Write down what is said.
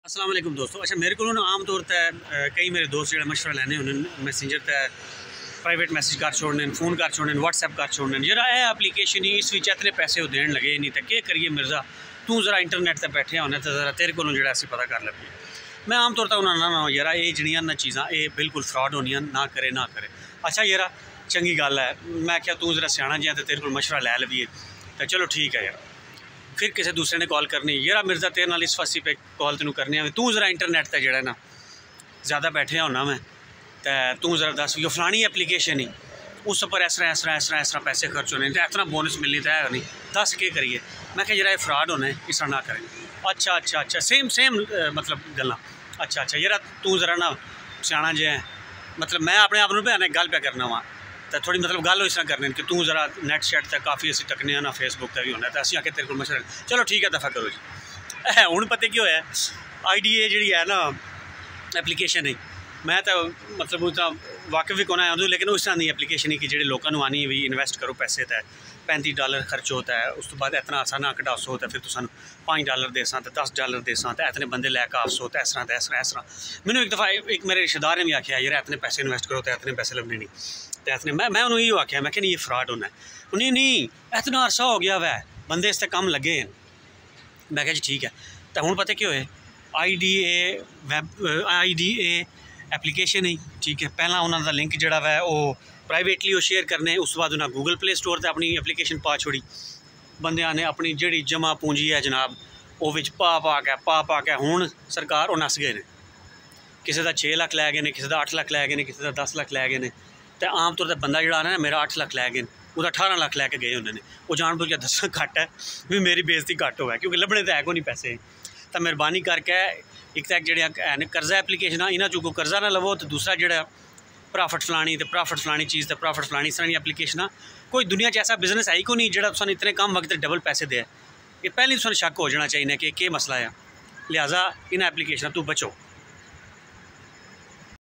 अस्सलाम वालेकुम दोस्तों। अच्छा मेरे को आम तौर पर कई मेरे दोस्त जो मशवरा लैने उन्होंने मैसेंजर ते प्राइवेट मैसेज कर छोड़ने, फ़ोन कर छोड़ने, व्हाट्सएप कर छोड़ने। जरा यह एप्लीकेशन ही इस इतने पैसे देन लगे नहीं तो क्या करिए मिर्ज़ा, तू जरा इंटरनेट पर बैठे होने तो जरा तेरे को जो अस पता कर लगे। मैं आम तौर पर उन्होंने ना यार ये जड़ियाँ ना चीज़ा ये बिल्कुल फ्रॉड होनियां, ना करे। अच्छा यार चंगी गल है, मैं क्या तू जरा सियाना जिहा तो तेरे को मशवरा लै लवीए तो चलो ठीक है यार। फिर किसी दूसरे ने कॉल करनी, यार मिर्ज़ा तेरे नाल इस फासी पे कॉल तेन करने, तू जरा इंटरनेट पर जड़ा ना ज़्यादा बैठे होना मैं तो तू जरा दस यो फलानी एप्लीकेशन ही उस पर इस तरह पैसे खर्च होने तो इतना बोनस मिलनी तो है नहीं, दस के करिए। मैं क्या जरा फ्रॉड होना है, इस तरह ना करें। अच्छा सेम मतलब गल्लां। अच्छा यार तू जरा ना सियाना जे है, मतलब मैं अपने आप में गल पे करना वा तो थोड़ी मतलब गल इस तरह करने कि तू जरा नैट शैट तक काफ़ी असी तकने ना, फेसबुक पर भी होना तो असी आके तेरे को मशवरा चलो ठीक है दफ़ा करो जी। हूँ पता की होया IDA जी है ना एप्लीकेशन है, मैं तो मतलब उसका वाकिफ भी कौन आया उस, लेकिन उस तरह की एप्लीकेशन ही कि जो लोगों को आनी भी इन्वेस्ट करो पैसे तो $35 खर्च होता है, उस तो बाद इतना आसा ना कटासो होता है, फिर तुम $5 देसा तो $10 देसा तो इतने बंदे लैके आफसो तो इस तरह। मैंने एक दफ़ा एक मेरे रिश्तेदार ने भी आख्या यार इतने पैसे इन्वेस्ट करो तो इतने पैसे लभने नहीं तो इतने। मैं उन्होंने इो आख्या, मैं नहीं ये फ्रॉड होना है, नहीं इतना अरसा हो गया वै बंदे इस कम लगे हैं। मैं जी ठीक है। तो हूँ पता क्यों है IDA एप्लीकेशन ही ठीक है, पहला उन्होंने लिंक जोड़ा वै वो प्राइवेटली वो शेयर करने, उस बाद उन्हें गूगल प्ले स्टोर पर अपनी एप्लीकेशन पा छोड़ी, बंदियां ने अपनी जी जमा पूंजी है जनाब वो पा के हूँ सरकार वो नस गए हैं। किसी का 6 लाख लै गए हैं, किसी का 8 लाख लै गए हैं, किसी का 10 लाख लै गए हैं। तो आम तौर पर बंदा जोड़ा ना मेरा 8 लाख लै गए, वो 18 लाख लैके गए उन्होंने, वो जान बुझ के दसना घट है भी मेरी बेइज्जती घट हो है क्योंकि लभने तो है को नहीं पैसे। तो मेहरबानी करके एक तो जो कर्जा एप्लीकेशन इन्हों चों कर्जा ना लवो, तो दूसरा जो प्रॉफिट फलानी चीज़ तो प्रॉफिट फलानी इस तरह की एप्लीकेशन कोई दुनिया ऐसा बिजनेस है ही को नहीं जो तुम इतने कम वक्त डबल पैसे दे। ये पहले तुम शक हो जाना चाहिए कि मसला है, लिहाजा इन एप्लीकेशन तो बचो।